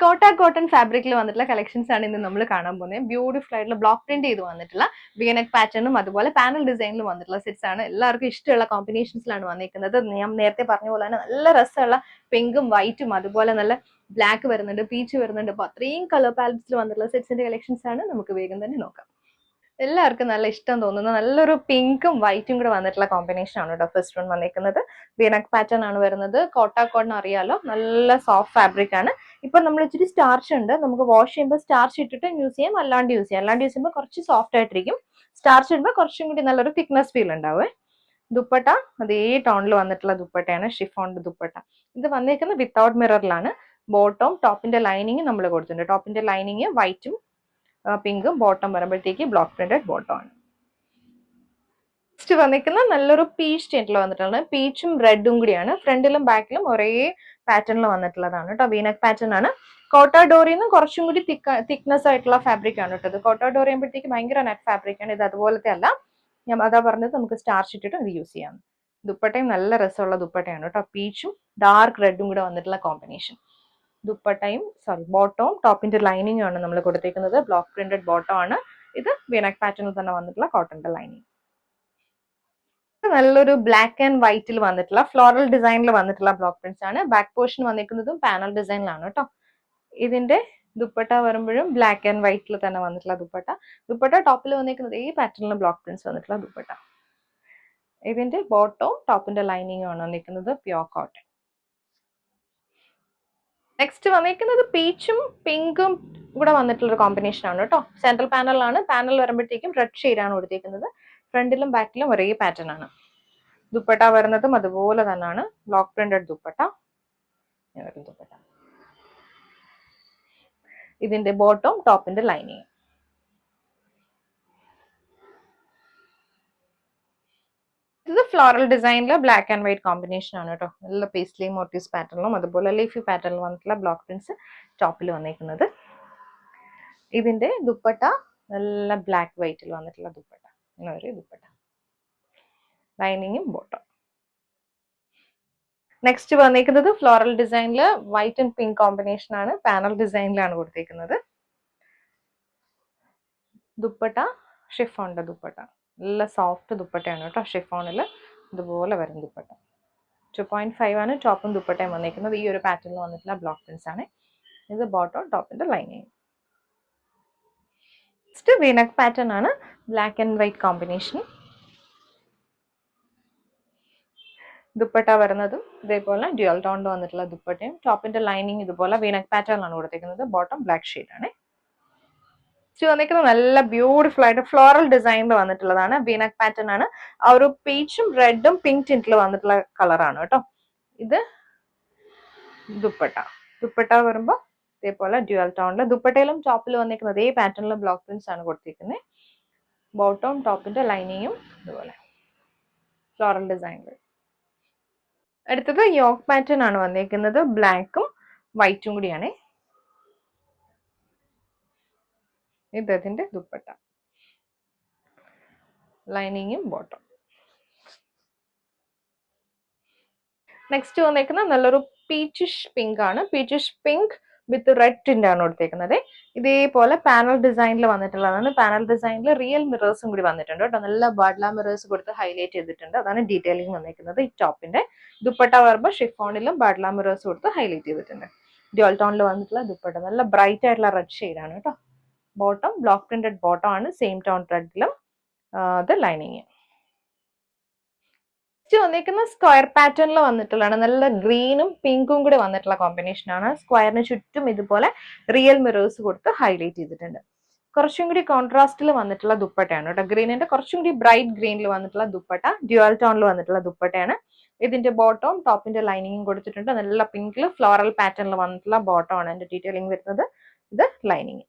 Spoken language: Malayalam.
കോട്ട കോട്ടൺ ഫാബ്രിക്കിൽ വന്നിട്ടുള്ള കളക്ഷൻസ് ആണ് ഇന്ന് നമ്മൾ കാണാൻ പോകുന്നത്. ബ്യൂട്ടിഫുൾ ആയിട്ടുള്ള ബ്ലോക്ക് പ്രിന്റ് ചെയ്ത് വന്നിട്ടുള്ള വിയനെക് പാറ്റേണും അതുപോലെ പാനൽ ഡിസൈനിലും വന്നിട്ടുള്ള സെറ്റ്സ് ആണ്. എല്ലാവർക്കും ഇഷ്ടമുള്ള കോമ്പിനേഷൻസിലാണ് വന്നിരിക്കുന്നത്. ഞാൻ നേരത്തെ പറഞ്ഞ പോലെ തന്നെ നല്ല രസമുള്ള പിങ്കും വൈറ്റും അതുപോലെ നല്ല ബ്ലാക്ക് വരുന്നുണ്ട്, പീച്ച് വരുന്നുണ്ട്. അപ്പൊ അത്രയും കളർ പാലറ്റ്സിൽ വന്നിട്ടുള്ള സെറ്റ്സിന്റെ കളക്ഷൻസ് ആണ്. നമുക്ക് വേഗം തന്നെ നോക്കാം. എല്ലാവർക്കും നല്ല ഇഷ്ടം തോന്നുന്ന നല്ലൊരു പിങ്കും വൈറ്റും കൂടെ വന്നിട്ടുള്ള കോമ്പിനേഷൻ ആണ് കേട്ടോ ഫസ്റ്റ് വൺ വന്നിരിക്കുന്നത്. വിയനെക് പാറ്റേൺ ആണ് വരുന്നത്. കോട്ട കോട്ടൺ അറിയാലോ, നല്ല സോഫ്റ്റ് ഫാബ്രിക് ആണ്. ഇപ്പൊ നമ്മൾ ഇച്ചിരി സ്റ്റാർച്ച് ഉണ്ട്, നമുക്ക് വാഷ് ചെയ്യുമ്പോൾ സ്റ്റാർച്ച് ഇട്ടിട്ട് യൂസ് ചെയ്യാം, അല്ലാണ്ട് യൂസ് ചെയ്യാം. അല്ലാണ്ട് യൂസ് ചെയ്യുമ്പോൾ കുറച്ച് സോഫ്റ്റ് ആയിട്ടിരിക്കും, സ്റ്റാർച്ച് ഇടുമ്പോൾ കുറച്ചും കൂടി നല്ലൊരു തിക്നെസ് ഫീൽ ഉണ്ടാവേ. ദുപ്പട്ട അതേ ടോണിൽ വന്നിട്ടുള്ള ദുപ്പട്ടയാണ്, ഷിഫോണിന്റെ ദുപ്പട്ട. ഇത് വന്നിരിക്കുന്നത് വിത്തൗട്ട് മിററിലാണ്. ബോട്ടം ടോപ്പിന്റെ ലൈനിങ് നമ്മൾ കൊടുത്തിട്ടുണ്ട്. ടോപ്പിന്റെ ലൈനിങ് വൈറ്റും പിങ്കും, ബോട്ടം വരുമ്പോഴത്തേക്ക് ബ്ലോക്ക് പ്രിന്റഡ് ബോട്ടം ആണ്. നെക്സ്റ്റ് വന്നിരിക്കുന്ന നല്ലൊരു പീച്ച് ടിന്റിൽ വന്നിട്ടുള്ളത്, പീച്ചും റെഡും കൂടിയാണ്. ഫ്രണ്ടിലും ബാക്കിലും ഒരേ പാറ്റേണിൽ വന്നിട്ടുള്ളതാണ് കേട്ടോ. വീനെക് പാറ്റേൺ ആണ്. കോട്ട ഡോറിന്ന് കുറച്ചും കൂടി തിക്നെസ് ആയിട്ടുള്ള ഫാബ്രിക് ആണ് കേട്ടോ. കോട്ട ഡോറി ചെയ്യുമ്പോഴത്തേക്ക് ഭയങ്കര നെറ്റ് ഫാബ്രിക് ആണ്. ഇത് അതുപോലത്തെ അല്ല, ഞാൻ അതാ പറഞ്ഞത്, നമുക്ക് സ്റ്റാർച്ച് ഇട്ടിട്ട് ഇത് യൂസ് ചെയ്യാം. ദുപ്പട്ടയും നല്ല രസമുള്ള ദുപ്പട്ടയാണ് കേട്ടോ. പീച്ചും ഡാർക്ക് റെഡും കൂടെ വന്നിട്ടുള്ള കോമ്പിനേഷൻ. ദുപ്പട്ടയും ബോട്ടവും ടോപ്പിന്റെ ലൈനിങ്ങും ആണ് നമ്മൾ കൊടുത്തേക്കുന്നത്. ബ്ലോക്ക് പ്രിന്റഡ് ബോട്ടം ആണ്. ഇത് വീനെക് പാറ്റേണിൽ തന്നെ വന്നിട്ടുള്ള കോട്ടന്റെ ലൈനിങ്. നല്ലൊരു ബ്ലാക്ക് ആൻഡ് വൈറ്റിൽ വന്നിട്ടുള്ള ഫ്ലോറൽ ഡിസൈനിൽ വന്നിട്ടുള്ള ബ്ലോക്ക് പ്രിന്റ്സ് ആണ്. ബാക്ക് പോർഷൻ വന്നിരിക്കുന്നതും പാനൽ ഡിസൈനിലാണ് കേട്ടോ. ഇതിന്റെ ദുപ്പട്ട വരുമ്പോഴും ബ്ലാക്ക് ആൻഡ് വൈറ്റിൽ തന്നെ വന്നിട്ടുള്ള ദുപ്പട്ട. ദുപ്പട്ട ടോപ്പിൽ വന്നിരിക്കുന്നത് ഈ പാറ്റേണിൽ ബ്ലോക്ക് പ്രിന്റ്സ് വന്നിട്ടുള്ള ദുപ്പട്ട. ഇതിന്റെ ബോട്ടവും ടോപ്പിന്റെ ലൈനിങ്ങും ആണ് വന്നിരിക്കുന്നത് പ്യോർ കോട്ടൺ. നെക്സ്റ്റ് വന്നിരിക്കുന്നത് പീച്ചും പിങ്കും കൂടെ വന്നിട്ടുള്ള ഒരു കോമ്പിനേഷൻ ആണ് കേട്ടോ. സെൻട്രൽ പാനലാണ്. പാനൽ വരുമ്പോഴത്തേക്കും റെഡ് ഷെയ്ഡ് ആണ് കൊടുത്തിരിക്കുന്നത്. ഫ്രണ്ടിലും ബാക്കിലും ഒരേ പാറ്റേൺ ആണ്. ദുപ്പട്ട വരുന്നതും അതുപോലെ തന്നെയാണ്, ബ്ലോക്ക് പ്രിന്റഡ് ദുപ്പട്ട. ദുപ്പട്ട ഇതിന്റെ ബോട്ടം ടോപ്പിന്റെ ലൈനിങ്. ഇത് ഫ്ലോറൽ ഡിസൈനില് ബ്ലാക്ക് ആൻഡ് വൈറ്റ് കോമ്പിനേഷൻ ആണ് കേട്ടോ. നല്ല പേസ്ലി മോട്ടീവ്സ് പാറ്റേണിലും അതുപോലെ ലീഫി പാറ്റേണിലും വന്നിട്ടുള്ള ബ്ലോക്ക് പ്രിന്റ്സ് ടോപ്പിൽ വന്നിരിക്കുന്നത്. ഇതിന്റെ ദുപ്പട്ട നല്ല ബ്ലാക്ക് വൈറ്റിൽ വന്നിട്ടുള്ള ദുപ്പട്ട. ഇങ്ങനെ ഒരു ദുപ്പട്ട, ലൈനിങ്ങും ബോട്ടം. നെക്സ്റ്റ് വന്നിരിക്കുന്നത് ഫ്ലോറൽ ഡിസൈനില് വൈറ്റ് ആൻഡ് പിങ്ക് കോമ്പിനേഷൻ ആണ്. പാനൽ ഡിസൈനിലാണ് കൊടുത്തിരിക്കുന്നത്. ദുപ്പട്ട ഷിഫോണിന്റെ ദുപ്പട്ട, നല്ല സോഫ്റ്റ് ദുപ്പട്ടയാണ് കേട്ടോ. ഷിഫോണിൽ ഇതുപോലെ വരും ദുപ്പട്ട. 2.5 ആണ് ടോപ്പും ദുപ്പട്ടയും വന്നിരിക്കുന്നത്. ഈ ഒരു പാറ്റേണിൽ വന്നിട്ടുള്ള ബ്ലോക്ക് പ്രിന്റ്സ് ആണ്. ഇത് ബോട്ടം ടോപ്പിന്റെ ലൈനിങ്. നെക്സ്റ്റ് വീനെക് പാറ്റേൺ ആണ്, black and white combination. Dupatta വരുന്നതും ഇതേപോലെ ഡ്യുവൽ ടോണിൽ വന്നിട്ടുള്ള ദുപ്പട്ടയും ടോപ്പിന്റെ ലൈനിങ് ഇതുപോലെ വീനെക് പാറ്റേണിലാണ് കൊടുത്തിരിക്കുന്നത്. ബോട്ടം ബ്ലാക്ക് ഷെയ്ഡ് ആണ്. വന്നിരിക്കുന്നത് നല്ല ബ്യൂട്ടിഫുൾ ആയിട്ട് ഫ്ലോറൽ ഡിസൈനിൽ വന്നിട്ടുള്ളതാണ്. വീനെക് പാറ്റേൺ ആണ്. ആ ഒരു പീച്ചും റെഡും പിങ്ക് ടിന്റിൽ വന്നിട്ടുള്ള കളറാണ് കേട്ടോ. ഇത് ദുപ്പട്ട. ദുപ്പട്ട വരുമ്പോൾ ഇതേപോലെ ഡ്യുവൽ ടോണിൽ. ദുപ്പട്ടയിലും ടോപ്പിൽ വന്നിരിക്കുന്നത് ഈ പാറ്റേണിലും ബ്ലോക്ക് പ്രിന്റ്സ് ആണ് കൊടുത്തിരിക്കുന്നത്. ബോട്ടവും ടോപ്പിന്റെ ലൈനിങ്ങും ഇതുപോലെ ഫ്ലോറൽ ഡിസൈനിൽ. അടുത്തത് യോക്ക് പാറ്റേൺ ആണ് വന്നിരിക്കുന്നത്. ബ്ലാക്കും വൈറ്റും കൂടിയാണ്. ഇതിന്റെ ദുപ്പട്ട, ലൈനിങ്ങും ബോട്ടം. നെക്സ്റ്റ് വന്നേക്കുന്ന നല്ലൊരു പീച്ചിഷ് പിങ്ക് ആണ്. Peachish pink with red tint ആണ് കൊടുത്തേക്കുന്നത്. ഇതേപോലെ പാനൽ ഡിസൈനിൽ വന്നിട്ടുള്ളതാണ്. പാനൽ ഡിസൈനിൽ റിയൽ മിറേഴ്സും കൂടി വന്നിട്ടുണ്ട് കേട്ടോ. നല്ല ബാഡ്ല മിറേഴ്സ് കൊടുത്ത് ഹൈലൈറ്റ് ചെയ്തിട്ടുണ്ട്. അതാണ് ഡീറ്റെയിലിംഗ് വന്നിരിക്കുന്നത്. ഈ ടോപ്പിന്റെ ദുപ്പട്ട വരുമ്പോൾ ഷിഫോണിലും ബാഡ്ല മിറേഴ്സ് കൊടുത്ത് ഹൈലൈറ്റ് ചെയ്തിട്ടുണ്ട്. ഡ്യുവൽ ടോണിൽ വന്നിട്ടുള്ള ദുപ്പട്ട നല്ല ബ്രൈറ്റ് ആയിട്ടുള്ള റെഡ് ഷെയ്ഡ് ആണ് കേട്ടോ. ബോട്ടം ബ്ലോക്ക് പ്രിന്റഡ് ബോട്ടം ആണ്, സെയിം ടോൺ റെഡിലും അത് ലൈനിങ്. വന്നിരിക്കുന്ന സ്ക്വയർ പാറ്റേണിൽ വന്നിട്ടുള്ളതാണ്. നല്ല ഗ്രീനും പിങ്കും കൂടി വന്നിട്ടുള്ള കോമ്പിനേഷൻ ആണ്. സ്ക്വയറിന് ചുറ്റും ഇതുപോലെ റിയൽ മിറേഴ്സ് കൊടുത്ത് ഹൈലൈറ്റ് ചെയ്തിട്ടുണ്ട്. കുറച്ചും കൂടി കോൺട്രാസ്റ്റിൽ വന്നിട്ടുള്ള ദുപ്പട്ടയാണ് കേട്ടോ. ഗ്രീനിന്റെ കുറച്ചും കൂടി ബ്രൈറ്റ് ഗ്രീനിൽ വന്നിട്ടുള്ള ദുപ്പട്ട, ഡ്യുവൽ ടോണിൽ വന്നിട്ടുള്ള ദുപ്പട്ടയാണ്. ഇതിന്റെ ബോട്ടവും ടോപ്പിന്റെ ലൈനിങ്ങും കൊടുത്തിട്ടുണ്ട്. നല്ല പിങ്കിൽ ഫ്ലോറൽ പാറ്റേണിൽ വന്നിട്ടുള്ള ബോട്ടം ആണ് എന്റെ ഡീറ്റെയിലിംഗ് വരുന്നത്. ഇത് ലൈനിങ്.